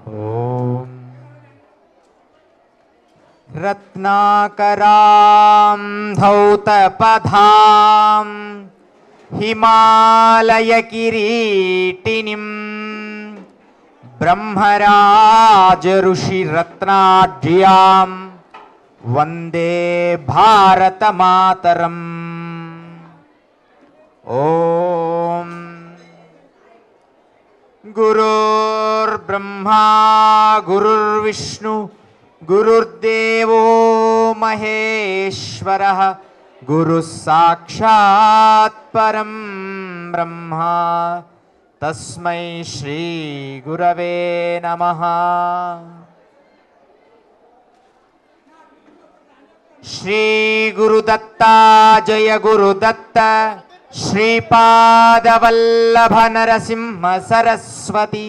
ఓం రత్నాకరాం ధౌతపధాం హిమాలయ కిరీటినిం బ్రహ్మరాజ ఋషి రత్నాఢ్యాం వందే భారత మాతరం. ఓం గురుర్బ్రహ్మా గురుర్విష్ణు గురుర్దేవో మహేశ్వరః గురుః సాక్షాత్ పరం బ్రహ్మ తస్మై శ్రీ గురవే నమః. శ్రీ గురుదత్త జయ గురుదత్త శ్రీపాదవల్లభ నరసింహ సరస్వతి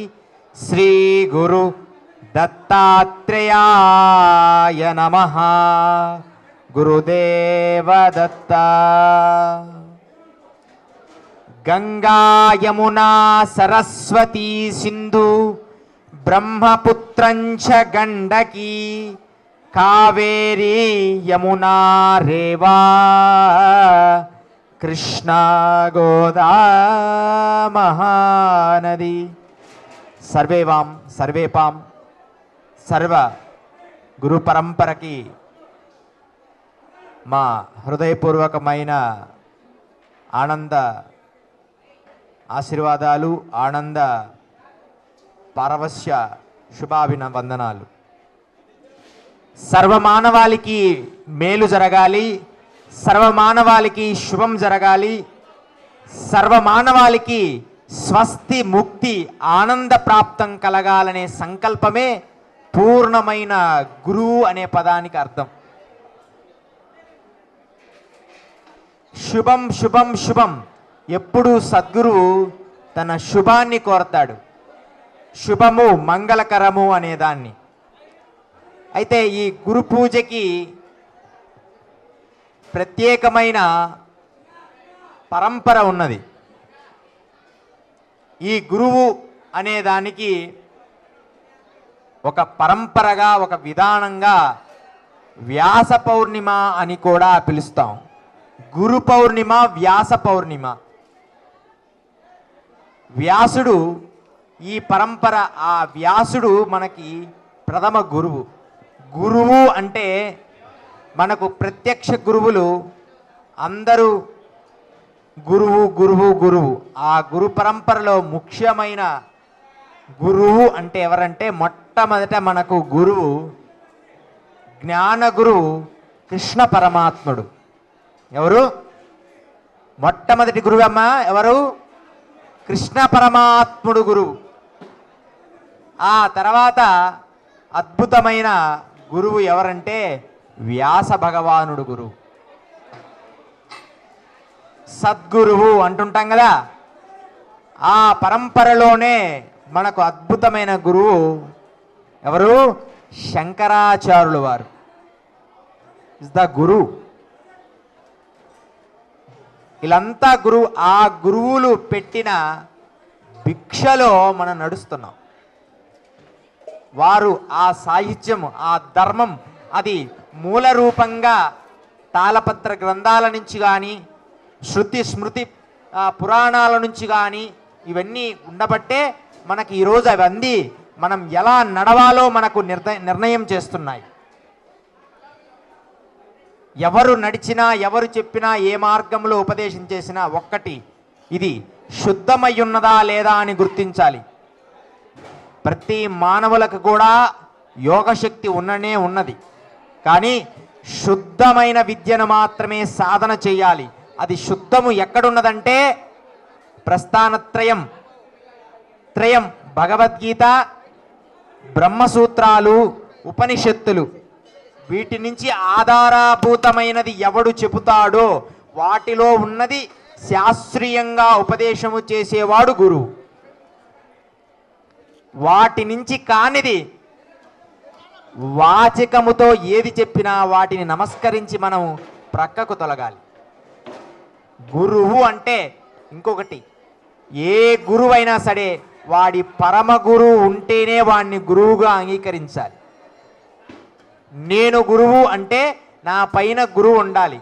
శ్రీ గురు దత్తాత్రేయాయ నమః. గురుదేవ దత్త. గంగా యమునా సరస్వతీ సింధు బ్రహ్మపుత్రంచ గండకీ కావేరీ యమునా రేవా కృష్ణ గోదా మహానది. సర్వేవాం సర్వేపాం సర్వ గురు పరంపరకి మా హృదయపూర్వకమైన ఆనంద ఆశీర్వాదాలు, ఆనంద పారవశ్య శుభాభివందనాలు. సర్వమానవాళికి మేలు జరగాలి, సర్వమానవాళికి శుభం జరగాలి, సర్వమానవాళికి స్వస్తి ముక్తి ఆనంద ప్రాప్తం కలగాలనే సంకల్పమే పూర్ణమైన గురువు అనే పదానికి అర్థం. శుభం శుభం శుభం. ఎప్పుడూ సద్గురువు తన శుభాన్ని కోరతాడు, శుభము మంగళకరము అనేదాన్ని. అయితే ఈ గురు పూజకి ప్రత్యేకమైన పరంపర ఉన్నది. ఈ గురువు అనేదానికి ఒక పరంపరగా, ఒక విధానంగా వ్యాస పౌర్ణిమ అని కూడా పిలుస్తాం. గురు పౌర్ణిమ, వ్యాస పౌర్ణిమ. వ్యాసుడు ఈ పరంపర, ఆ వ్యాసుడు మనకి ప్రథమ గురువు. గురువు అంటే మనకు ప్రత్యక్ష గురువులు అందరూ గురువు గురువు గురువు. ఆ గురు పరంపరలో ముఖ్యమైన గురువు అంటే ఎవరంటే మొట్టమొదట మనకు గురువు జ్ఞాన గురువు కృష్ణ పరమాత్ముడు. ఎవరు మొట్టమొదటి గురువు అమ్మ? ఎవరు? కృష్ణ పరమాత్ముడు గురువు. ఆ తర్వాత అద్భుతమైన గురువు ఎవరంటే వ్యాస భగవానుడు గురువు. సద్గురువు అంటుంటాం కదా. ఆ పరంపరలోనే మనకు అద్భుతమైన గురువు ఎవరు? శంకరాచార్యులు వారు. ఇస్ ద గురు. వీళ్ళంతా గురువు. ఆ గురువులు పెట్టిన భిక్షలో మనం నడుస్తున్నాం. వారు ఆ సాహిత్యం, ఆ ధర్మం, అది మూల రూపంగా తాళపత్ర గ్రంథాల నుంచి కానీ, శృతి స్మృతి పురాణాల నుంచి కానీ ఇవన్నీ ఉండబట్టే మనకి ఈరోజు అవన్నీ మనం ఎలా నడవాలో మనకు నిర్ణయం చేస్తున్నాయి. ఎవరు నడిచినా, ఎవరు చెప్పినా, ఏ మార్గంలో ఉపదేశం చేసినా ఒక్కటి, ఇది శుద్ధమై ఉన్నదా లేదా అని గుర్తించాలి. ప్రతి మానవులకు కూడా యోగశక్తి ఉన్నది. కానీ శుద్ధమైన విద్యను మాత్రమే సాధన చేయాలి. అది శుద్ధము ఎక్కడున్నదంటే ప్రస్థానత్రయం, భగవద్గీత, బ్రహ్మసూత్రాలు, ఉపనిషత్తులు. వీటి నుంచి ఆధారభూతమైనది ఎవడు చెబుతాడో వాటిలో ఉన్నది శాస్త్రీయంగా ఉపదేశము చేసేవాడు గురువు. వాటి నుంచి కానిది వాచికముతో ఏది చెప్పినా వాటిని నమస్కరించి మనం ప్రక్కకు తొలగాలి. గురువు అంటే ఇంకొకటి, ఏ గురువైనా సరే వాడి పరమ గురువు ఉంటేనే వాడిని గురువుగా అంగీకరించాలి. నేను గురువు అంటే నా పైన గురువు ఉండాలి.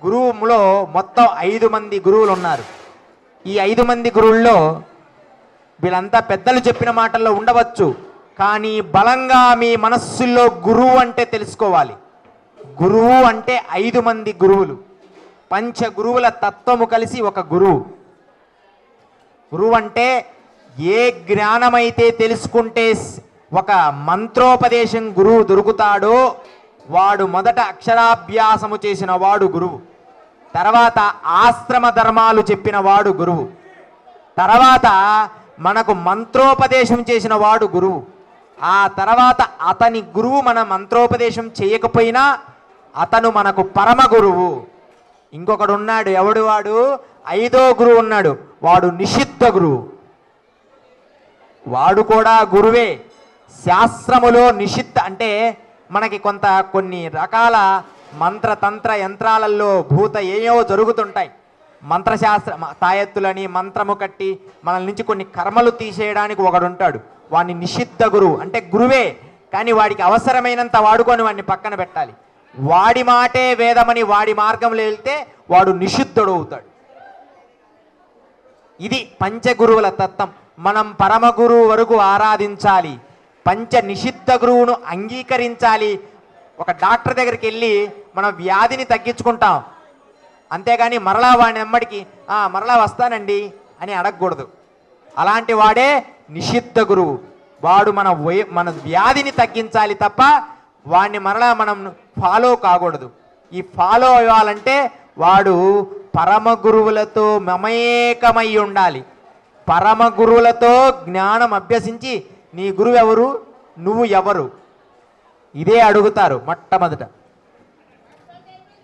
గురువులో మొత్తం 5 మంది గురువులు ఉన్నారు. ఈ 5 మంది గురువుల్లో వీళ్ళంతా పెద్దలు చెప్పిన మాటల్లో ఉండవచ్చు, కానీ బలంగా మీ మనస్సుల్లో గురువు అంటే తెలుసుకోవాలి. గురువు అంటే 5 మంది గురువులు, పంచ గురువుల తత్వము కలిసి ఒక గురువు. గురువు అంటే ఏ జ్ఞానమైతే తెలుసుకుంటే ఒక మంత్రోపదేశం గురువు దొరుకుతాడో వాడు మొదట అక్షరాభ్యాసము చేసిన వాడు గురువు, తర్వాత ఆశ్రమ ధర్మాలు చెప్పిన వాడు గురువు, తర్వాత మనకు మంత్రోపదేశం చేసిన వాడు గురువు, ఆ తర్వాత అతని గురువు మన మంత్రోపదేశం చేయకపోయినా అతను మనకు పరమ గురువు. ఇంకొకడు ఉన్నాడు, ఎవడు వాడు? 5వ గురువు ఉన్నాడు, వాడు నిషిద్ధ గురువు. వాడు కూడా గురువే. శాస్త్రములో నిషిద్ధ అంటే మనకి కొన్ని రకాల మంత్రతంత్ర యంత్రాలలో భూత ఏయో జరుగుతుంటాయి. మంత్రశాస్త్ర తాయెత్తులని మంత్రము కట్టి మనల్ నుంచి కొన్ని కర్మలు తీసేయడానికి ఒకడు ఉంటాడు, వాడిని నిషిద్ధ గురువు అంటే గురువే, కానీ వాడికి అవసరమైనంత వాడుకొని వాడిని పక్కన పెట్టాలి. వాడి మాటే వేదమని వాడి మార్గంలో వెళ్తే వాడు నిషిద్ధుడు అవుతాడు. ఇది పంచగురువుల తత్వం. మనం పరమ గురువు వరకు ఆరాధించాలి, పంచ నిషిద్ధ గురువును అంగీకరించాలి. ఒక డాక్టర్ దగ్గరికి వెళ్ళి మనం వ్యాధిని తగ్గించుకుంటాం, అంతేగాని మరలా వాడిని ఎమ్మడికి మరలా వస్తానండి అని అడగకూడదు. అలాంటి వాడే నిషిద్ధ గురువు. వాడు మన వ్యాధిని తగ్గించాలి తప్ప వాడిని మరలా మనం ఫాలో కాకూడదు. ఈ ఫాలో అవ్వాలంటే వాడు పరమ గురువులతో మమేకమై ఉండాలి. పరమ గురువులతో జ్ఞానం అభ్యసించి నీ గురువు ఎవరు, నువ్వు ఎవరు, ఇదే అడుగుతారు.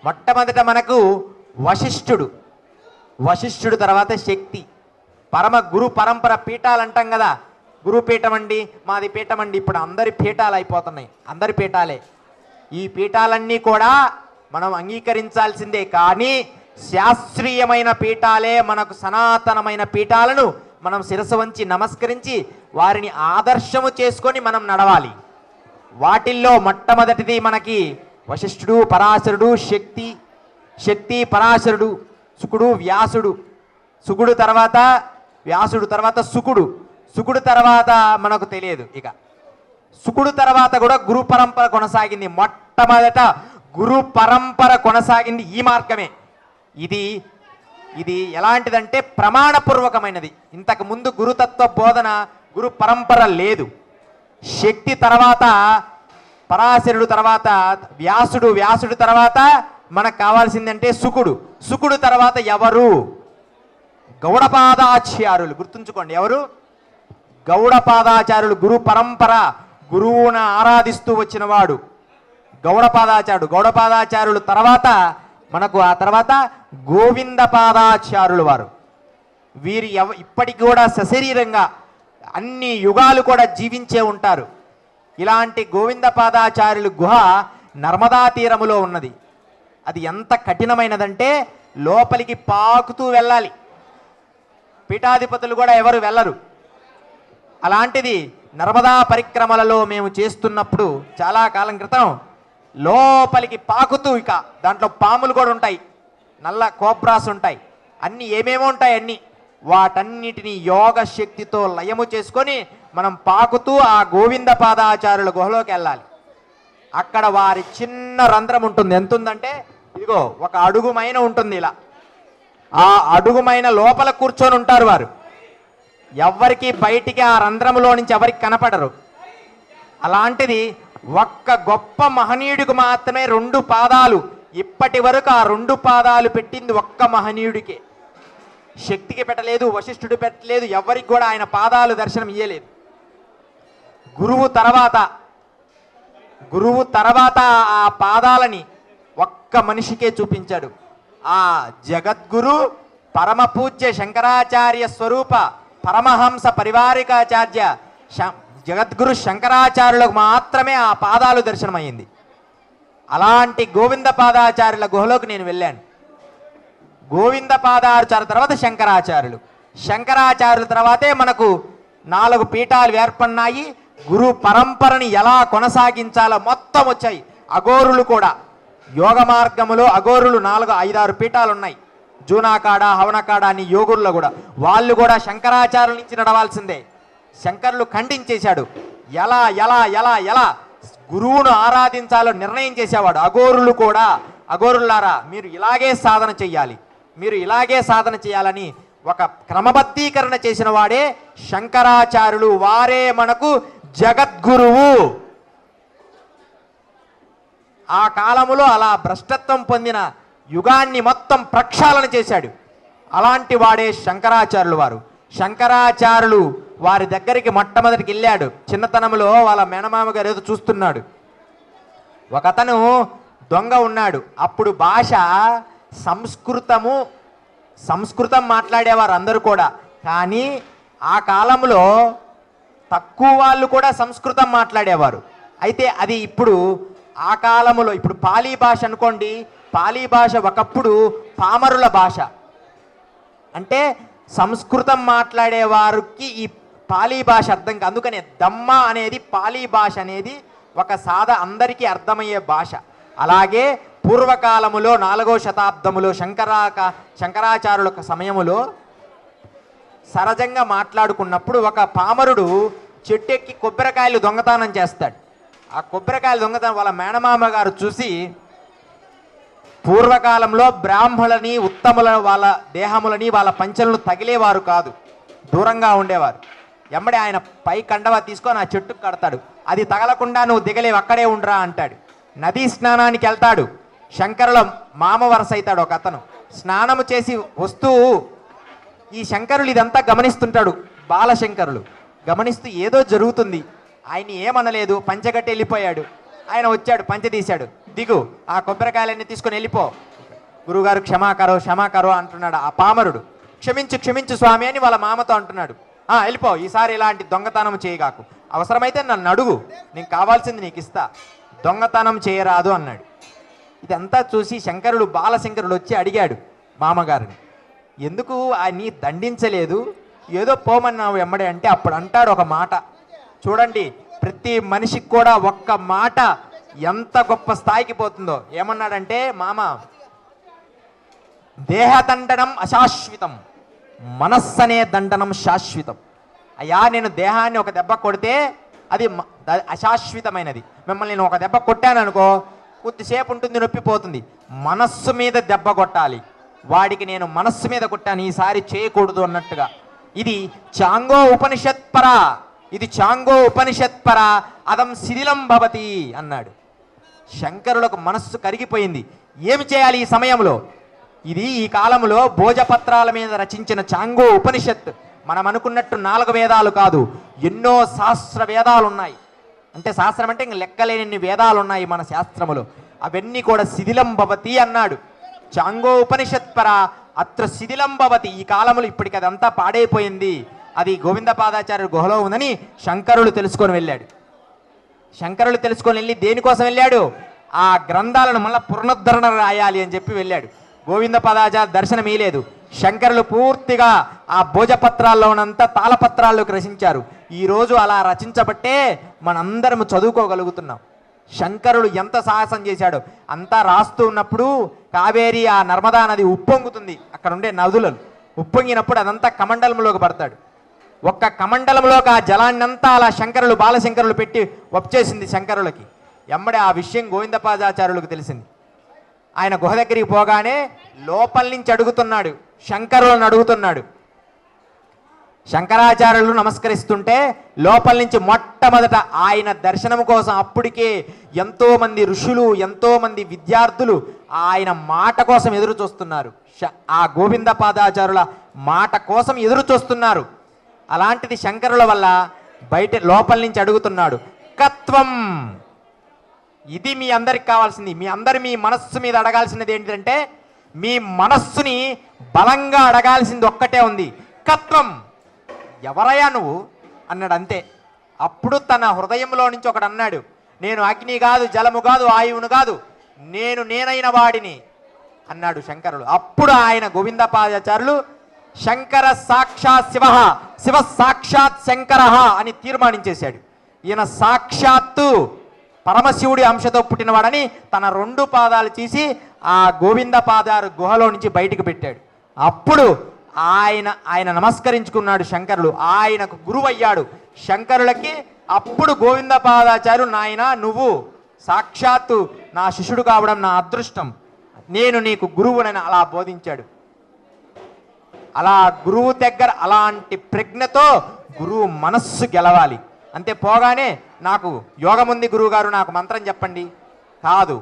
మొట్టమొదట మనకు వశిష్ఠుడు తర్వాత శక్తి. పరమ గురు పరంపర పీఠాలు అంటాం కదా, గురుపీఠం అండి మాది పీఠం అండి. ఇప్పుడు అందరి పీఠాలు అయిపోతున్నాయి, అందరి పీఠాలే. ఈ పీఠాలన్నీ కూడా మనం అంగీకరించాల్సిందే, కానీ శాస్త్రీయమైన పీఠాలే మనకు సనాతనమైన పీఠాలను మనం శిరస్సు వంచి నమస్కరించి వారిని ఆదర్శము చేసుకొని మనం నడవాలి. వాటిల్లో మొట్టమొదటిది మనకి వశిష్ఠుడు, పరాశరుడు, శక్తి పరాశరుడు, శుకుడు, వ్యాసుడు. శుకుడు తర్వాత వ్యాసుడు, తర్వాత శుకుడు తర్వాత మనకు తెలియదు. ఇక శుకుడు తర్వాత కూడా గురు పరంపర కొనసాగింది. మొట్టమొదట గురు పరంపర కొనసాగింది ఈ మార్గమే. ఇది ఎలాంటిదంటే ప్రమాణపూర్వకమైనది. ఇంతకు ముందు గురుతత్వ బోధన గురు పరంపర లేదు. శక్తి తర్వాత పరాశరుడు, తర్వాత వ్యాసుడు తర్వాత మనకు కావాల్సిందంటే శుకుడు తర్వాత ఎవరు? గౌడపాదాచార్యులు. గుర్తుంచుకోండి, ఎవరు? గౌడపాదాచార్యులు. గురు పరంపర, గురువును ఆరాధిస్తూ వచ్చిన వాడు గౌడపాదాచార్యులు తర్వాత మనకు ఆ తర్వాత గోవిందపాదాచార్యులు వారు. వీరు ఇప్పటికి కూడా సశరీరంగా అన్ని యుగాలు కూడా జీవించే ఉంటారు. ఇలాంటి గోవిందపాదాచార్యులు గుహ నర్మదా తీరములో ఉన్నది. అది ఎంత కఠినమైనదంటే లోపలికి పాకుతూ వెళ్ళాలి, పీఠాధిపతులు కూడా ఎవరు వెళ్ళరు. అలాంటిది నర్మదా పరిక్రమలలో మేము చేస్తున్నప్పుడు చాలా కాలం క్రితం లోపలికి పాకుతూ, ఇక దాంట్లో పాములు కూడా ఉంటాయి, నల్ల కోబ్రాస్ ఉంటాయి, అన్నీ ఏమేమో ఉంటాయి, అన్నీ వాటన్నిటిని యోగ శక్తితో లయము చేసుకొని మనం పాకుతూ ఆ గోవిందపాదాచార్యుల గుహలోకి వెళ్ళాలి. అక్కడ వారి చిన్న రంధ్రం ఉంటుంది. ఎంత ఉందంటే ఇదిగో ఒక అడుగుమైన ఉంటుంది. ఇలా ఆ అడుగుమైన లోపల కూర్చొని ఉంటారు వారు. ఎవరికి బయటికి ఆ రంధ్రములో నుంచి ఎవరికి కనపడరు. అలాంటిది ఒక్క గొప్ప మహనీయుడికి మాత్రమే 2 పాదాలు. ఇప్పటి వరకు ఆ 2 పాదాలు పెట్టింది ఒక్క మహనీయుడికే. శక్తికి పెట్టలేదు, వశిష్ఠుడు పెట్టలేదు, ఎవరికి కూడా ఆయన పాదాలు దర్శనం ఇయ్యలేదు. గురువు తర్వాత ఆ పాదాలని ఒక్క మనిషికే చూపించాడు. ఆ జగద్గురు పరమ పూజ్య శంకరాచార్య స్వరూప పరమహంస పరివారికాచార్య జగద్గురు శంకరాచార్యులకు మాత్రమే ఆ పాదాలు దర్శనమైంది. అలాంటి గోవిందపాదాచార్యుల గుహలోకి నేను వెళ్ళాను. గోవిందపాదాచార్య తర్వాత శంకరాచార్యులు తర్వాతే మనకు 4 పీఠాలు ఏర్పడినాయి. గురు పరంపరని ఎలా కొనసాగించాలో మొత్తం వచ్చాయి. అఘోరులు కూడా యోగ మార్గములో అఘోరులు 4, 5, 6 పీఠాలు ఉన్నాయి. జూనాకాడ, హవనకాడ అని యోగుల్లో కూడా వాళ్ళు కూడా శంకరాచార్యుల నుంచి నడవాల్సిందే. శంకరులు ఖండించేశాడు. ఎలా ఎలా ఎలా ఎలా గురువును ఆరాధించాలో నిర్ణయం చేసేవాడు. అఘోరులు కూడా, అఘోరులారా మీరు ఇలాగే సాధన చెయ్యాలి, మీరు ఇలాగే సాధన చేయాలని ఒక క్రమబద్ధీకరణ చేసిన వాడే శంకరాచార్యులు. వారే మనకు జగద్గురువు. ఆ కాలములో అలా భ్రష్టత్వం పొందిన యుగాన్ని మొత్తం ప్రక్షాళన చేశాడు. అలాంటి వాడే శంకరాచార్యులు వారు. శంకరాచార్యులు వారి దగ్గరికి మొట్టమొదటికి వెళ్ళాడు. చిన్నతనంలో వాళ్ళ మేనమామ గారు ఏదో చూస్తున్నాడు. ఒకతను దొంగ ఉన్నాడు. అప్పుడు భాష సంస్కృతం మాట్లాడేవారు అందరూ కూడా. కానీ ఆ కాలంలో తక్కువ వాళ్ళు కూడా సంస్కృతం మాట్లాడేవారు. అయితే అది ఇప్పుడు ఆ కాలంలో ఇప్పుడు పాలీ భాష అనుకోండి. పాలీ భాష ఒకప్పుడు పామరుల భాష. అంటే సంస్కృతం మాట్లాడే వారికి ఈ పాలీ భాష అర్థం కాదు. అందుకనే దమ్మ అనేది పాలీ భాష అనేది ఒక అందరికీ అర్థమయ్యే భాష. అలాగే పూర్వకాలములో 4వ శతాబ్దములో శంకరాచార్యుల సమయములో సహజంగా మాట్లాడుకున్నప్పుడు ఒక పామరుడు చెట్టెక్కి కొబ్బరికాయలు దొంగతనం చేస్తాడు. ఆ కొబ్బరికాయలు దొంగతనం వాళ్ళ మేనమామ గారు చూసి, పూర్వకాలంలో బ్రాహ్మణులని ఉత్తముల వాళ్ళ దేహములని వాళ్ళ పంచలను తగిలేవారు కాదు, దూరంగా ఉండేవారు. ఎమ్మడే ఆయన పై కండవ తీసుకొని ఆ చెట్టుకు కడతాడు. అది తగలకుండా నువ్వు దిగలేవు, అక్కడే ఉండరా అంటాడు. నదీ స్నానానికి వెళ్తాడు. శంకరుల మామ వరస అవుతాడు ఒక అతను. స్నానము చేసి వస్తూ ఈ శంకరులు ఇదంతా గమనిస్తుంటాడు. బాలశంకరులు గమనిస్తూ ఏదో జరుగుతుంది. ఆయన ఏమనలేదు, పంచగట్టి వెళ్ళిపోయాడు. ఆయన వచ్చాడు, పంచ తీశాడు. దిగు, ఆ కొబ్బరికాయలన్నీ తీసుకొని వెళ్ళిపో. గురువుగారు క్షమాకరో అంటున్నాడు ఆ పామరుడు. క్షమించు స్వామి అని వాళ్ళ మామతో అంటున్నాడు. వెళ్ళిపో, ఈసారి ఇలాంటి దొంగతనం చేయగాకు, అవసరమైతే నన్ను అడుగు, నీకు కావాల్సింది నీకు ఇస్తా, దొంగతనం చేయరాదు అన్నాడు. ఇదంతా చూసి బాలశంకరుడు వచ్చి అడిగాడు మామగారిని, ఎందుకు ఆయన్ని దండించలేదు, ఏదో పోమన్నావు ఎమ్మడే అంటే. అప్పుడు అంటాడు ఒక మాట, చూడండి ప్రతి మనిషికి కూడా ఒక్క మాట ఎంత గొప్ప స్థాయికి పోతుందో. ఏమన్నాడంటే, మామ దేహదండనం అశాశ్వతం, మనస్సనే దండనం శాశ్వతం. అయ్యా నేను దేహాన్ని ఒక దెబ్బ కొడితే అది అశాశ్వతమైనది. మిమ్మల్ని నేను ఒక దెబ్బ కొట్టాను అనుకో, కొద్దిసేపు ఉంటుంది, నొప్పిపోతుంది. మనస్సు మీద దెబ్బ కొట్టాలి. వాడికి నేను మనస్సు మీద కొట్టాను, ఈసారి చేయకూడదు అన్నట్టుగా. ఇది చాంగో ఉపనిషత్పర అదం శిథిలం భవతి అన్నాడు. శంకరులకు మనస్సు కరిగిపోయింది. ఏమి చేయాలి ఈ సమయంలో? ఇది ఈ కాలంలో భోజపత్రాల మీద రచించిన చాంగో ఉపనిషత్. మనం అనుకున్నట్టు 4 వేదాలు కాదు, ఎన్నో శాస్త్ర వేదాలు ఉన్నాయి. అంటే శాస్త్రం అంటే ఇంక లెక్కలేని వేదాలు ఉన్నాయి మన శాస్త్రములో. అవన్నీ కూడా శిథిలం భవతి అన్నాడు. చాంగో ఉపనిషత్పర అత్ర శిథిలం భవతి. ఈ కాలంలో ఇప్పటికి అదంతా పాడైపోయింది, అది గోవిందపాదాచార్య గుహలో ఉందని శంకరులు తెలుసుకొని వెళ్ళాడు. శంకరులు తెలుసుకొని వెళ్ళి దేనికోసం వెళ్ళాడు? ఆ గ్రంథాలను మళ్ళీ పునరుద్ధరణ రాయాలి అని చెప్పి వెళ్ళాడు. గోవిందపాదాచార్య దర్శనం ఇయలేదు. శంకరులు పూర్తిగా ఆ భోజపత్రాల్లో ఉన్నంత తాళపత్రాల్లోకి రచించారు. ఈరోజు అలా రచించబట్టే మనందరం చదువుకోగలుగుతున్నాం. శంకరులు ఎంత సాహసం చేశాడో. అంతా రాస్తూ ఉన్నప్పుడు కావేరి ఆ నర్మదా నది ఉప్పొంగుతుంది. అక్కడ ఉండే నదులను ఉప్పొంగినప్పుడు అదంతా కమండలంలోకి పడతాడు. ఒక్క కమండలంలోకి ఆ జలాన్నంతా అలా బాలశంకరులు పెట్టి వచ్చేసింది శంకరులకి. ఎమ్మడే ఆ విషయం గోవిందపాదాచార్యులకు తెలిసింది. ఆయన గుహ దగ్గరికి పోగానే లోపల నుంచి అడుగుతున్నాడు, శంకరులను అడుగుతున్నాడు. శంకరాచార్యులు నమస్కరిస్తుంటే లోపల నుంచి మొట్టమొదట ఆయన దర్శనం కోసం అప్పటికే ఎంతోమంది ఋషులు, ఎంతోమంది విద్యార్థులు ఆయన మాట కోసం ఎదురు చూస్తున్నారు. ఆ గోవిందపాదాచార్యుల మాట కోసం ఎదురు చూస్తున్నారు. అలాంటిది శంకరుల వల్ల లోపల నుంచి అడుగుతున్నాడు, కత్వం. ఇది మీ అందరికి కావాల్సింది. మీ మనస్సు మీద అడగాల్సినది ఏంటంటే, మీ మనస్సుని బలంగా అడగాల్సింది ఒక్కటే ఉంది, కత్వం. ఎవరయ్యా నువ్వు అన్నాడు. అంతే. అప్పుడు తన హృదయంలో నుంచి ఒకడు అన్నాడు, నేను అగ్ని కాదు, జలము కాదు, ఆయువును కాదు, నేనైన వాడిని అన్నాడు శంకరులు. అప్పుడు ఆయన గోవిందపాదాచార్యులు శంకర సాక్షాత్ శివ, శివ సాక్షాత్ శంకర అని తీర్మానించేశాడు. ఈయన సాక్షాత్తు పరమశివుడి అంశతో పుట్టినవాడని తన 2 పాదాలు తీసి ఆ గోవింద పాదారు గుహలో నుంచి బయటికి పెట్టాడు. అప్పుడు ఆయన నమస్కరించుకున్నాడు శంకరులు, ఆయనకు గురువు అయ్యాడు శంకరులకి. అప్పుడు గోవింద పాదాచారు, నాయన నువ్వు సాక్షాత్తు నా శిష్యుడు కావడం నా అదృష్టం, నేను నీకు గురువునని అలా బోధించాడు. అలా గురువు దగ్గర అలాంటి ప్రజ్ఞతో గురువు మనస్సు గెలవాలి. అంతే పోగానే నాకు యోగం ఉంది గురువు గారు నాకు మంత్రం చెప్పండి కాదు,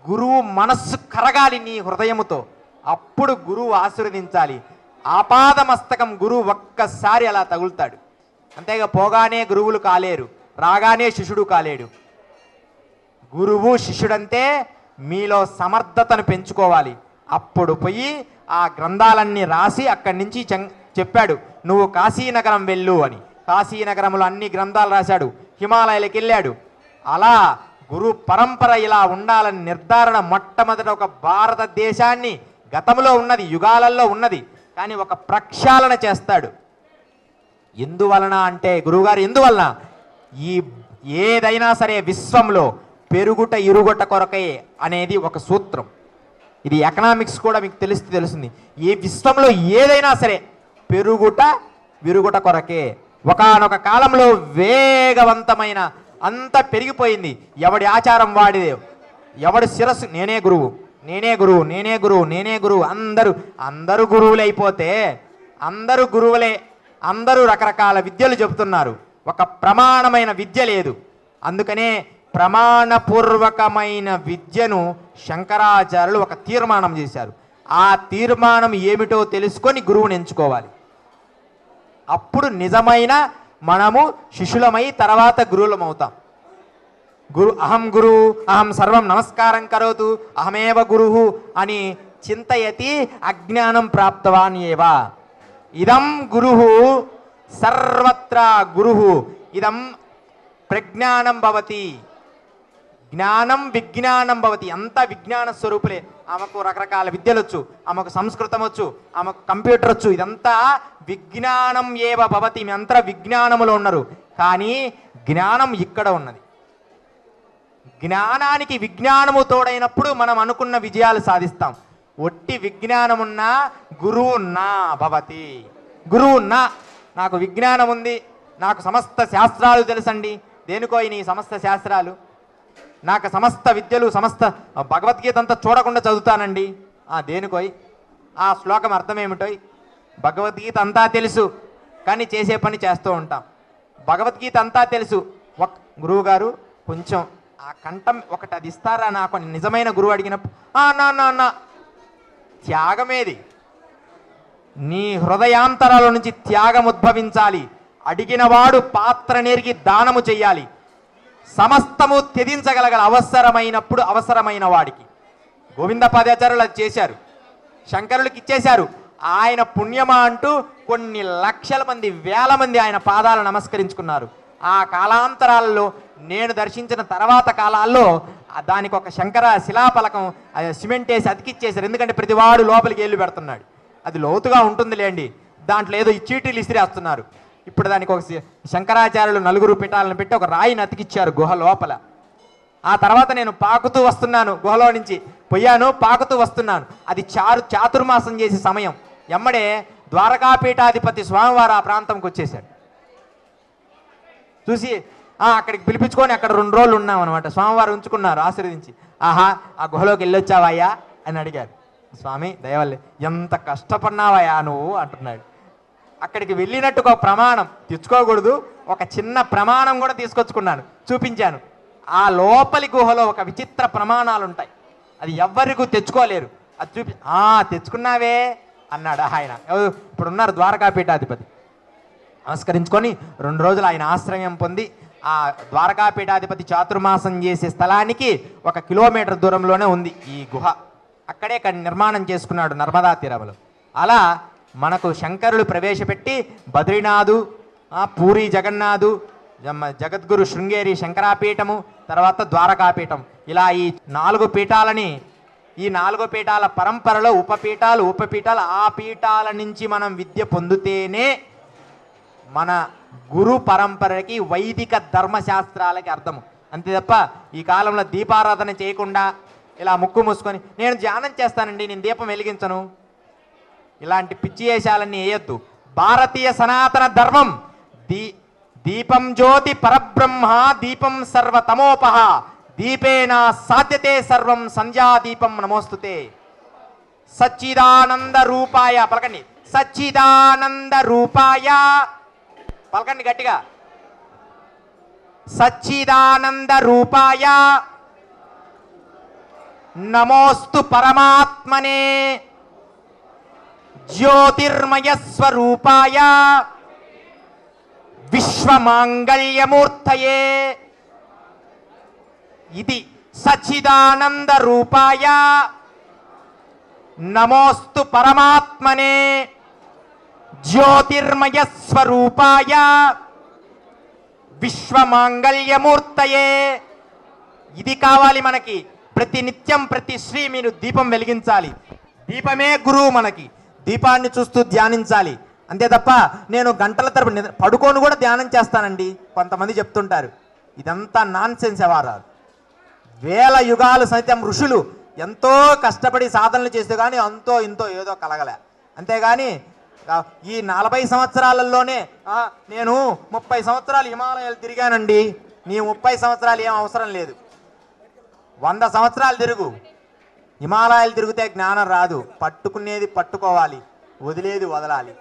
గురువు మనస్సు కరగాలి నీ హృదయముతో, అప్పుడు గురువు ఆశీర్వదించాలి. ఆపాదమస్తకం గురువు ఒక్కసారి అలా తగులుతాడు. అంతేగా పోగానే గురువులు కాలేరు, రాగానే శిష్యుడు కాలేడు. గురువు శిష్యుడంతే మీలో సమర్థతను పెంచుకోవాలి. అప్పుడు పోయి ఆ గ్రంథాలన్నీ రాసి అక్కడి నుంచి చెప్పాడు, నువ్వు కాశీనగరం వెళ్ళు అని. కాశీనగరంలో అన్ని గ్రంథాలు రాశాడు, హిమాలయాలకు వెళ్ళాడు. అలా గురు పరంపర ఇలా ఉండాలని నిర్ధారణ మొట్టమొదట ఒక భారతదేశాన్ని, గతంలో ఉన్నది యుగాలలో ఉన్నది, కానీ ఒక ప్రక్షాళన చేస్తాడు. ఎందువలన అంటే గురువుగారు ఎందువలన ఈ ఏదైనా సరే విశ్వంలో పెరుగుట ఇరుగుట కొరకే అనేది ఒక సూత్రం. ఇది ఎకనామిక్స్ కూడా మీకు తెలుస్తుంది. ఈ విశ్వంలో ఏదైనా సరే పెరుగుట విరుగుట కొరకే. ఒకానొక కాలంలో వేగవంతమైన అంత పెరిగిపోయింది. ఎవడి ఆచారం వాడిదే, ఎవడి శిరస్సు నేనే గురువు నేనే గురువు నేనే గురువు నేనే గురువు, అందరూ గురువులే అయిపోతే అందరూ గురువులే, అందరూ రకరకాల విద్యలు చెబుతున్నారు, ఒక ప్రమాణమైన విద్య లేదు. అందుకనే ప్రమాణపూర్వకమైన విద్యను శంకరాచార్యులు ఒక తీర్మానం చేశారు. ఆ తీర్మానం ఏమిటో తెలుసుకొని గురువుని ఎంచుకోవాలి. అప్పుడు నిజమైన మనము శిష్యులమై తర్వాత గురువులం అవుతాం. అహం గురు అహం సర్వం నమస్కారం కరోతు అహమేవ గురువు అని చింతయతి అజ్ఞానం ప్రాప్తవాన్ ఏవా. ఇదం గురువు సర్వత్ర గురువు ఇదం ప్రజ్ఞానం భవతి, జ్ఞానం విజ్ఞానం భవతి. అంతా విజ్ఞాన స్వరూపులే. ఆమెకు రకరకాల విద్యలు వచ్చు, ఆమెకు సంస్కృతం వచ్చు, ఆమెకు కంప్యూటర్ వచ్చు, ఇదంతా విజ్ఞానం ఏవ భవతి. మీ అంతా విజ్ఞానములో ఉన్నారు, కానీ జ్ఞానం ఇక్కడ ఉన్నది. జ్ఞానానికి విజ్ఞానము తోడైనప్పుడు మనం అనుకున్న విజయాలు సాధిస్తాం. ఒట్టి విజ్ఞానమున్నా గురువు నా భవతి. గురువు నాకు విజ్ఞానం ఉంది, నాకు సమస్త శాస్త్రాలు తెలుసండి. దేనికో నీ సమస్త శాస్త్రాలు, నాకు సమస్త విద్యలు సమస్త భగవద్గీత అంతా చూడకుండా చదువుతానండి. దేనికోయ్ ఆ శ్లోకం అర్థం ఏమిటోయ్? భగవద్గీత అంతా తెలుసు కానీ చేసే పని చేస్తూ ఉంటాం. భగవద్గీత అంతా తెలుసు, గురువు గారు కొంచెం ఆ కంఠం ఒకటి అది ఇస్తారా నాకు అని నిజమైన గురువు అడిగినప్పుడు నా త్యాగమేది? నీ హృదయాంతరాల నుంచి త్యాగం ఉద్భవించాలి. అడిగినవాడు పాత్ర నెరిగి దానము చెయ్యాలి. సమస్తము త్యజించగలగల అవసరమైనప్పుడు అవసరమైన వాడికి. గోవింద పాదాచార్యులు అది చేశారు, శంకరులకి ఇచ్చేశారు. ఆయన పుణ్యమా అంటూ కొన్ని లక్షల మంది వేల మంది ఆయన పాదాలు నమస్కరించుకున్నారు. ఆ కాలాంతరాల్లో నేను దర్శించిన తర్వాత కాలాల్లో దానికి ఒక శంకర శిలాపలకం సిమెంట్ వేసి అతికిచ్చేశారు. ఎందుకంటే ప్రతివాడు లోపలికి ఏళ్ళు పెడుతున్నాడు. అది లోతుగా ఉంటుంది లేండి, దాంట్లో ఏదో ఈ చీటీలు ఇసిరేస్తున్నారు. ఇప్పుడు దానికి ఒక శంకరాచార్యులు 4 పీఠాలను పెట్టి ఒక రాయిని అతికిచ్చారు గుహ లోపల. ఆ తర్వాత నేను పాకుతూ వస్తున్నాను, గుహలో నుంచి పోయాను, పాకుతూ వస్తున్నాను. అది చాతుర్మాసం చేసే సమయం. ఎమ్మడే ద్వారకాపీఠాధిపతి స్వామివారు ఆ ప్రాంతంకి వచ్చేసాడు. చూసి అక్కడికి పిలిపించుకొని అక్కడ 2 రోజులు ఉన్నాం అనమాట. స్వామివారు ఉంచుకున్నారు ఆశీర్వదించి. ఆహా ఆ గుహలోకి వెళ్ళొచ్చావాయా అని అడిగారు. స్వామి దయవల్లే, ఎంత కష్టపడినావయ్యా నువ్వు అంటున్నాడు. అక్కడికి వెళ్ళినట్టు ఒక ప్రమాణం తెచ్చుకోకూడదు, ఒక చిన్న ప్రమాణం కూడా తీసుకొచ్చుకున్నాను, చూపించాను. ఆ లోపలి గుహలో ఒక విచిత్ర ప్రమాణాలు ఉంటాయి, అది ఎవ్వరికూ తెచ్చుకోలేరు. అది తెచ్చుకున్నావే అన్నాడు ఆయన. ఇప్పుడున్నారు ద్వారకాపీఠాధిపతి. నమస్కరించుకొని 2 రోజులు ఆయన ఆశ్రయం పొంది ఆ ద్వారకాపీఠాధిపతి చాతుర్మాసం చేసే స్థలానికి 1 కిలోమీటర్ దూరంలోనే ఉంది ఈ గుహ. అక్కడే నిర్మాణం చేసుకున్నాడు నర్మదా తీరంలో. అలా మనకు శంకరులు ప్రవేశపెట్టి బద్రీనాథు, పూరి జగన్నాథు, జగద్గురు శృంగేరి శంకరాపీఠము, తర్వాత ద్వారకాపీఠం, ఇలా ఈ 4 పీఠాలని ఈ 4 పీఠాల పరంపరలో ఉపపీఠాలు ఆ పీఠాల నుంచి మనం విద్య పొందితేనే మన గురు పరంపరకి వైదిక ధర్మశాస్త్రాలకి అర్థము. అంతే తప్ప ఈ కాలంలో దీపారాధన చేయకుండా ఇలా ముక్కు మూసుకొని నేను ధ్యానం చేస్తానండి, నేను దీపం వెలిగించను, ఇలాంటి పిచ్చి వేషాలన్నీ వేయొద్దు. భారతీయ సనాతన ధర్మం దీపం జ్యోతి పరబ్రహ్మ దీపం సర్వతమోపహ దీపేన సాధ్యతే సర్వం సంధ్యాదీపం నమోస్తుతే. సచ్చిదానంద రూపాయ పలకండి, సచ్చిదానంద రూపాయ పలకండి గట్టిగా, సచ్చిదానంద రూపాయ నమోస్తు పరమాత్మనే జ్యోతిర్మయ స్వరూపాయ విశ్వమాంగళ్యమూర్తయే. ఇది సచ్చిదానంద రూపాయ నమోస్తు పరమాత్మనే జ్యోతిర్మయ స్వరూపాయ విశ్వమాంగళ్యమూర్తయే. ఇది కావాలి మనకి. ప్రతి నిత్యం ప్రతి శ్రీ మీరు దీపం వెలిగించాలి. దీపమే గురువు మనకి. దీపాన్ని చూస్తూ ధ్యానించాలి. అంతే తప్ప నేను గంటల తరబడి పడుకొని కూడా ధ్యానం చేస్తానండి కొంతమంది చెప్తుంటారు. ఇదంతా నాన్ సెన్స్ వ్యవహారాలు. వేల యుగాలు సైతం ఋషులు ఎంతో కష్టపడి సాధనలు చేస్తే కానీ అంతో ఇంతో ఏదో కలగలే. అంతేగాని ఈ 40 సంవత్సరాలలోనే నేను 30 సంవత్సరాలు హిమాలయాలు తిరిగానండి, నీ 30 సంవత్సరాలు ఏం అవసరం లేదు. 100 సంవత్సరాలు తిరుగు, హిమాలయాలు తిరిగితే జ్ఞానం రాదు. పట్టుకునేది పట్టుకోవాలి, వదిలేది వదలాలి.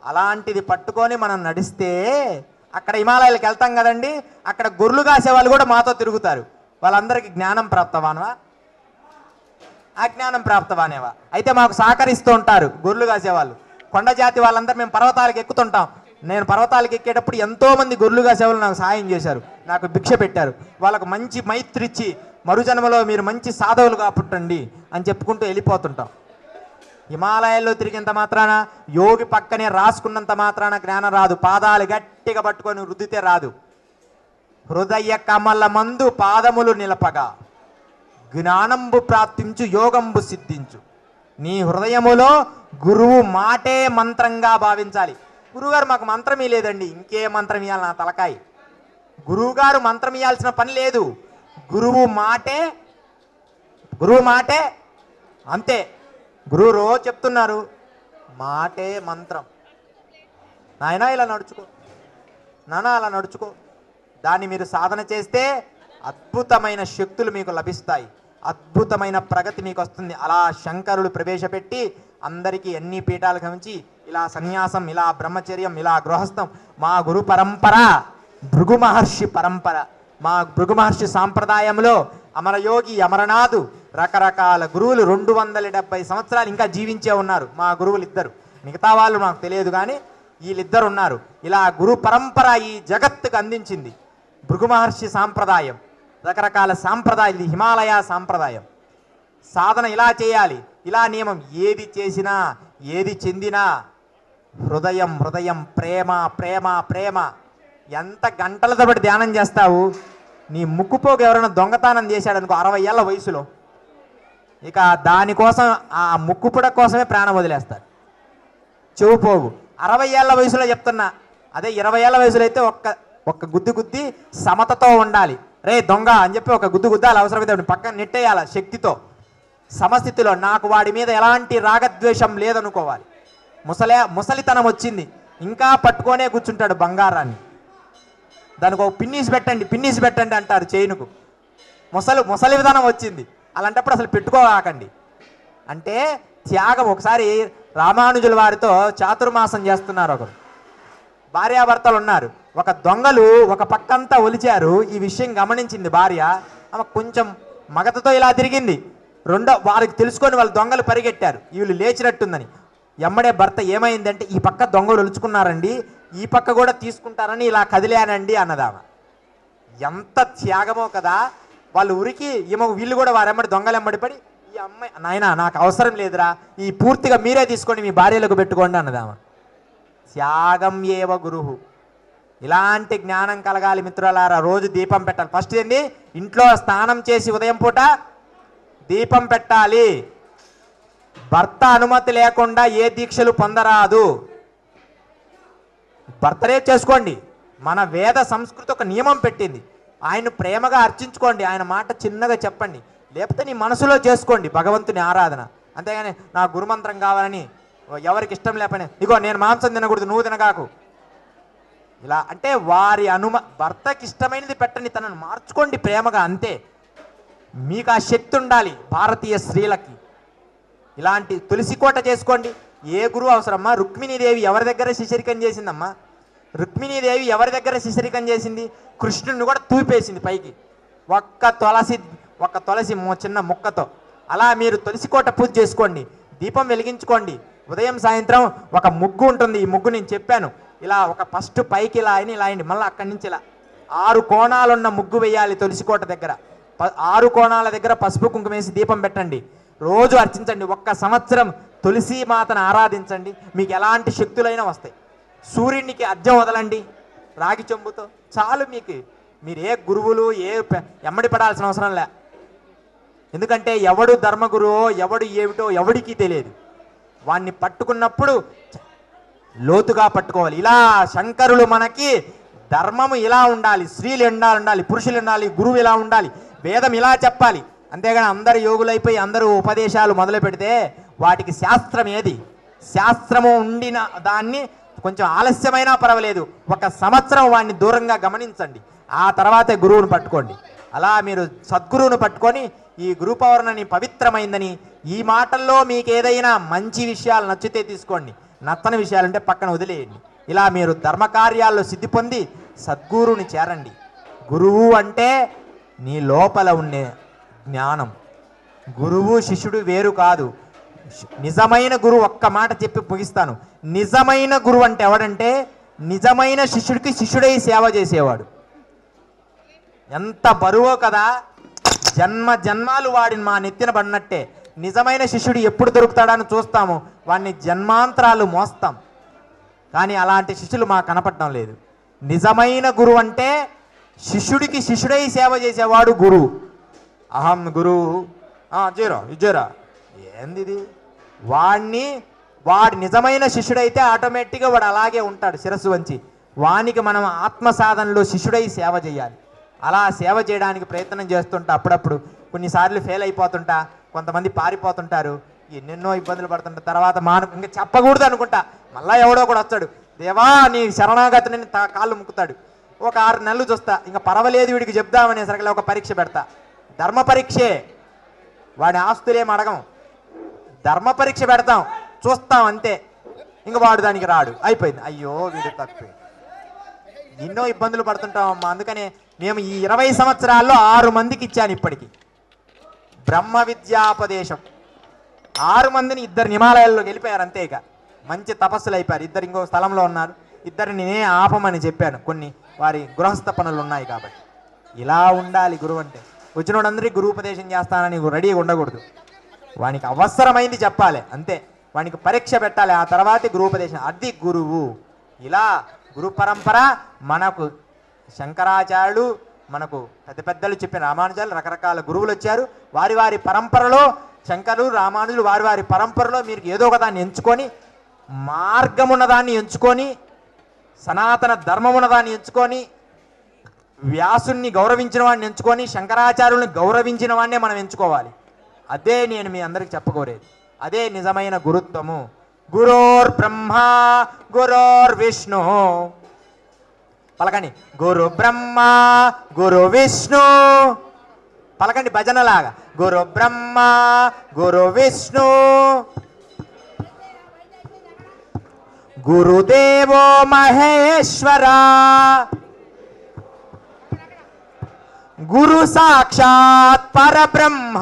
అలాంటిది పట్టుకొని మనం నడిస్తే అక్కడ హిమాలయాలకు వెళ్తాం కదండి, అక్కడ గొర్రెలు కాసే వాళ్ళు కూడా మాతో తిరుగుతారు. వాళ్ళందరికీ జ్ఞానం ప్రాప్తవానవా అజ్ఞానం ప్రాప్తవానేవా? అయితే మాకు సహకరిస్తూ ఉంటారు గొర్రెలు కాసేవాళ్ళు. కొండ జాతి వాళ్ళందరూ మేము పర్వతాలకు ఎక్కుతుంటాం. నేను పర్వతాలకు ఎక్కేటప్పుడు ఎంతోమంది గొర్రెలు కాసేవాళ్ళు నాకు సహాయం చేశారు, నాకు భిక్ష పెట్టారు. వాళ్ళకు మంచి మైత్రి ఇచ్చి మరుజన్మలో మీరు మంచి సాధవులు పుట్టండి అని చెప్పుకుంటూ వెళ్ళిపోతుంటాం. హిమాలయాల్లో తిరిగినంత మాత్రాన, యోగి పక్కనే రాసుకున్నంత మాత్రాన జ్ఞానం రాదు. పాదాలు గట్టిగా పట్టుకొని రుద్దితే రాదు. హృదయ కమల మందు పాదములు నిలపగా జ్ఞానంబు ప్రాప్తించు యోగంబు సిద్ధించు. నీ హృదయములో గురువు మాటే మంత్రంగా భావించాలి. గురువుగారు మాకు మంత్రం లేదండి, ఇంకే మంత్రం ఇవ్వాలి నా తలకాయ. గురువుగారు మంత్రం ఇవ్వాల్సిన పని లేదు. గురువు మాటే అంతే. గురువు రోజు చెప్తున్నారు మాటే మంత్రం. నాయనా ఇలా నడుచుకో, నానా అలా నడుచుకో. దాన్ని మీరు సాధన చేస్తే అద్భుతమైన శక్తులు మీకు లభిస్తాయి, అద్భుతమైన ప్రగతి మీకు వస్తుంది. అలా శంకరులు ప్రవేశపెట్టి అందరికీ ఎన్ని పీఠాలు గమనించి ఇలా సన్యాసం, ఇలా బ్రహ్మచర్యం, ఇలా గృహస్థం. మా గురు పరంపర భృగు మహర్షి పరంపర. మా భృగు మహర్షి సాంప్రదాయంలో అమరయోగి, అమరనాథు, రకరకాల గురువులు 270 సంవత్సరాలు ఇంకా జీవించే ఉన్నారు. మా గురువులు ఇద్దరు, మిగతా వాళ్ళు నాకు తెలియదు కానీ వీళ్ళిద్దరు ఉన్నారు. ఇలా గురు పరంపర ఈ జగత్తుకు అందించింది భృగు మహర్షి సాంప్రదాయం. రకరకాల సాంప్రదాయాలు, హిమాలయ సాంప్రదాయం. సాధన ఇలా చేయాలి, ఇలా నియమం. ఏది చేసినా ఏది చెందినా హృదయం హృదయం, ప్రేమ ప్రేమ ప్రేమ. ఎంత గంటల తబడి ధ్యానం చేస్తావు? నీ ముక్కుపోగు ఎవరైనా దొంగతనం చేశాడనుకో 60 ఏళ్ళ వయసులో, ఇక దానికోసం ఆ ముక్కుపుడ కోసమే ప్రాణం వదిలేస్తారు. చెవుపోగు 60 ఏళ్ళ వయసులో చెప్తున్నా. అదే 20 ఏళ్ళ వయసులో అయితే ఒక్క గుద్ది సమతతో ఉండాలి. రే దొంగ అని చెప్పి ఒక గుద్దు గుద్దాలి, అవసరమైతే పక్కన నెట్టేయాలి శక్తితో, సమస్థితిలో. నాకు వాడి మీద ఎలాంటి రాగద్వేషం లేదనుకోవాలి. ముసలితనం వచ్చింది, ఇంకా పట్టుకొనే కూర్చుంటాడు బంగారాన్ని. దానికి ఒక పిన్నీసి పెట్టండి అంటారు చైనుకు. ముసలి విధానం వచ్చింది, అలాంటప్పుడు అసలు పెట్టుకోకండి. అంటే త్యాగం. ఒకసారి రామానుజుల వారితో చాతుర్మాసం చేస్తున్నారు. ఒకరు భార్యాభర్తలు ఉన్నారు. ఒక దొంగలు ఒక పక్కంతా ఒలిచారు. ఈ విషయం గమనించింది భార్య. ఆమె కొంచెం మగతతో ఇలా తిరిగింది. వారికి తెలుసుకొని వాళ్ళు దొంగలు పరిగెట్టారు, వీళ్ళు లేచినట్టుందని. ఎమ్మడే భర్త ఏమైందంటే, ఈ పక్క దొంగలు ఒలుచుకున్నారండి, ఈ పక్క కూడా తీసుకుంటారని ఇలా కదిలానండి అన్నదామె. ఎంత త్యాగమో కదా. వాళ్ళు ఉరికి వీళ్ళు కూడా వారెమ్మడి దొంగలెమ్మడి పడి, ఈ అమ్మాయి నాయనా నాకు అవసరం లేదురా, ఈ పూర్తిగా మీరే తీసుకొని మీ భార్యలకు పెట్టుకోండి అన్నదామె. త్యాగం ఏవ గురువు. ఇలాంటి జ్ఞానం కలగాలి మిత్రులారా. రోజు దీపం పెట్టాలి. ఫస్ట్ ఏంది, ఇంట్లో స్నానం చేసి ఉదయం పూట దీపం పెట్టాలి. భర్త అనుమతి లేకుండా ఏ దీక్షలు పొందరాదు. బర్త్డే చేసుకోండి. మన వేద సంస్కృతి ఒక నియమం పెట్టింది. ఆయన ప్రేమగా అర్చించుకోండి, ఆయన మాట చిన్నగా చెప్పండి, లేకపోతే నీ మనసులో చేసుకోండి భగవంతుని ఆరాధన. అంతేగాని నా గురుమంత్రం కావాలని ఎవరికి ఇష్టం లేపని ఇగో నేను మాంసం తినకూడదు నువ్వు తినగాకు ఇలా అంటే వారి భర్తకి ఇష్టమైనది పెట్టండి, తనను మార్చుకోండి ప్రేమగా, అంతే. మీకు ఆ శక్తి ఉండాలి. భారతీయ స్త్రీలకి ఇలాంటి తులసి కోట చేసుకోండి. ఏ గురువు అవసరమ్మా? రుక్మిణీదేవి ఎవరి దగ్గర శిశరికం చేసిందమ్మా? రుక్మిణీదేవి ఎవరి దగ్గర శిశరికం చేసింది? కృష్ణుడిని కూడా తూపేసింది పైకి ఒక్క తులసి చిన్న ముక్కతో. అలా మీరు తులసి కోట పూజ చేసుకోండి, దీపం వెలిగించుకోండి. ఉదయం సాయంత్రం ఒక ముగ్గు ఉంటుంది. ఈ ముగ్గు నేను చెప్పాను, ఇలా ఒక ఫస్ట్ పైకి ఇలా అయిన ఇలా అయింది, మళ్ళీ అక్కడి నుంచి ఇలా 6 కోణాలున్న ముగ్గు వేయాలి. తులసి కోట దగ్గర 6 కోణాల దగ్గర పసుపు కుంకుమ వేసి దీపం పెట్టండి. రోజు అర్చించండి. 1 సంవత్సరం తులసి మాతను ఆరాధించండి, మీకు ఎలాంటి శక్తులైనా వస్తాయి. సూర్యునికి అర్ఘ్యం వదలండి రాగి చెంబుతో, చాలు. మీరు ఏ గురువులు ఎమ్మడి పడాల్సిన అవసరం లే. ఎందుకంటే ఎవడు ధర్మగురువో ఎవడు ఏమిటో ఎవడికి తెలియదు. వాణ్ణి పట్టుకున్నప్పుడు లోతుగా పట్టుకోవాలి. ఇలా శంకరులు మనకి ధర్మము ఇలా ఉండాలి, స్త్రీలు ఉండాలి, పురుషులు ఉండాలి, గురువు ఇలా ఉండాలి, వేదం ఇలా చెప్పాలి. అంతేగాని అందరు యోగులైపోయి అందరూ ఉపదేశాలు మొదలు పెడితే వాటికి శాస్త్రం ఏది? శాస్త్రము ఉండిన దాన్ని కొంచెం ఆలస్యమైనా పర్వాలేదు, 1 సంవత్సరం వాడిని దూరంగా గమనించండి, ఆ తర్వాతే గురువును పట్టుకోండి. అలా మీరు సద్గురువును పట్టుకొని ఈ గురు పౌర్ణమి పవిత్రమైందని, ఈ మాటల్లో మీకు ఏదైనా మంచి విషయాలు నచ్చితే తీసుకోండి, నచ్చని విషయాలుంటే పక్కన వదిలేయండి. ఇలా మీరు ధర్మకార్యాల్లో సిద్ధి పొంది సద్గురువుని చేరండి. గురువు అంటే నీ లోపల ఉండే జ్ఞానం. గురువు శిష్యుడు వేరు కాదు. నిజమైన గురువు, ఒక్క మాట చెప్పి ముగిస్తాను. నిజమైన గురువు అంటే ఎవడంటే నిజమైన శిష్యుడికి శిష్యుడై సేవ చేసేవాడు. ఎంత బరువో కదా, జన్మాలు వాడిని మా నెత్తిన పడినట్టే. నిజమైన శిష్యుడు ఎప్పుడు దొరుకుతాడని చూస్తాము, వాడిని జన్మాంతరాలు మోస్తాం. కానీ అలాంటి శిష్యులు మాకు కనపడటం లేదు. నిజమైన గురువు అంటే శిష్యుడికి శిష్యుడై సేవ చేసేవాడు గురువు. అహం గురువు జరా ఏంది ఇది? వాడి నిజమైన శిష్యుడైతే ఆటోమేటిక్గా వాడు అలాగే ఉంటాడు శిరస్సు వంచి. వానికి మనం ఆత్మ సాధనలో శిష్యుడై సేవ చేయాలి. అలా సేవ చేయడానికి ప్రయత్నం చేస్తుంటా. అప్పుడప్పుడు కొన్నిసార్లు ఫెయిల్ అయిపోతుంటా, కొంతమంది పారిపోతుంటారు, ఎన్నెన్నో ఇబ్బందులు పడుతుంటా. తర్వాత ఇంకా చెప్పకూడదు అనుకుంటా, మళ్ళా ఎవడో కూడా వస్తాడు, దేవా నీ శరణాగతిని కాళ్ళు ముక్కుతాడు. ఒక 6 నెలలు చూస్తా, ఇంకా పర్వాలేదు వీడికి చెప్దామనే సరిగ్గా ఒక పరీక్ష పెడతా. ధర్మ పరీక్షే, వాడి ఆస్తులేం అడగం, ధర్మ పరీక్ష పెడతాం, చూస్తాం అంతే. ఇంకా వాడు దానికి రాడు, అయిపోయింది. అయ్యో వీడు తప్పే. ఎన్నో ఇబ్బందులు పడుతుంటామమ్మా. అందుకనే మేము ఈ 20 సంవత్సరాల్లో 6 మందికి ఇచ్చాను ఇప్పటికి బ్రహ్మ విద్యాపదేశం. 6 మందిని 2 హిమాలయాల్లో వెళ్ళిపోయారు అంతే. ఇక మంచి తపస్సులు అయిపోయారు. 2 ఇంకో స్థలంలో ఉన్నారు. 2 నేనే ఆపమని చెప్పాను, కొన్ని వారి గృహస్థ పనులు ఉన్నాయి కాబట్టి. ఇలా ఉండాలి గురువు అంటే. వచ్చినోడందరికీ గురువుపదేశం చేస్తానని రెడీగా ఉండకూడదు. వానికి అవసరమైంది చెప్పాలి అంతే. వానికి పరీక్ష పెట్టాలి, ఆ తర్వాతే గురువుపదేశం. అది గురువు. ఇలా గురు పరంపర మనకు శంకరాచార్యులు, మనకు పెద్దలు చెప్పిన రామానుజాలు, రకరకాల గురువులు వచ్చారు. వారి పరంపరలో శంకరులు రామానుజులు వారి పరంపరలో మీరు ఏదో ఒక దాన్ని ఎంచుకొని, మార్గం ఉన్నదాన్ని ఎంచుకొని, సనాతన ధర్మం ఉన్నదాన్ని ఎంచుకొని, వ్యాసుని గౌరవించిన వాడిని ఎంచుకొని, శంకరాచార్యుల్ని గౌరవించిన వాడినే మనం ఎంచుకోవాలి. అదే నేను మీ అందరికి చెప్పకోరేది. అదే నిజమైన గురుత్వము. గురోర్ బ్రహ్మ గురోర్ విష్ణు. పలకండి, గురు బ్రహ్మ గురు విష్ణు. పలకండి భజనలాగా, గురు బ్రహ్మ గురు విష్ణు గురుదేవో మహేశ్వర గురు సాక్షాత్ పరబ్రహ్మ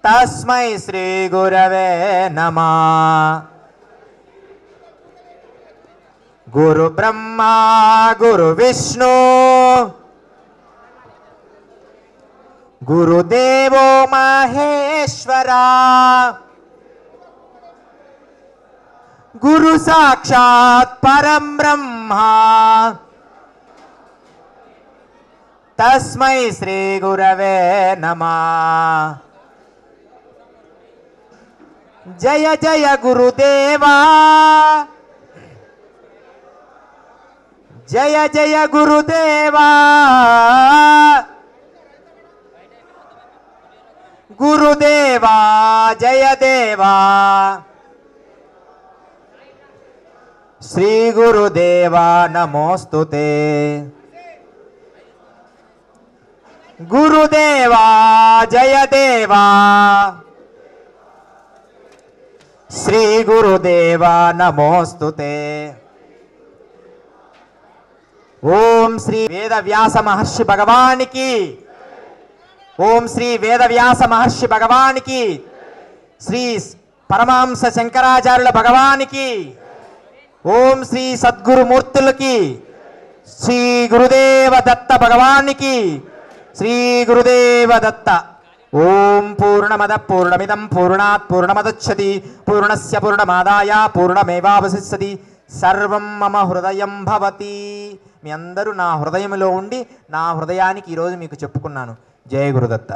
తస్మై శ్రీ గురవే నమః. గురు బ్రహ్మ గురు విష్ణు గురుదేవో మహేశ్వర గురు సాక్షాత్ పరం బ్రహ్మ తస్మై శ్రీ గురవే నమః. జయ జయ గురుదేవా, జయ జయ గురుదేవా, గురుదేవా జయ దేవా, శ్రీ గురుదేవా నమోస్తుతే. గురుదేవా జయ దేవా, శ్రీ గురుదేవా నమోస్తుతే. ఓం శ్రీ వేద వ్యాస మహర్షి భగవానికి, ఓం శ్రీ వేద వ్యాస మహర్షి భగవానికి, శ్రీ పరమహంస శంకరాచార్యుల భగవానికి, ఓం శ్రీ సద్గురుమూర్తులకి, శ్రీ గురుదేవ దత్త భగవానికి, శ్రీ గురుదేవ దత్త. ఓం పూర్ణమద పూర్ణమిదం పూర్ణాత్ పూర్ణమదచ్యతి పూర్ణస్య పూర్ణమాదాయ పూర్ణమేవావశిష్యతి. సర్వం మమ హృదయం భవతి. మీ అందరూ నా హృదయంలో ఉండి నా హృదయానికి ఈరోజు మీకు చెప్పుకున్నాను. జయ గురుదత్త.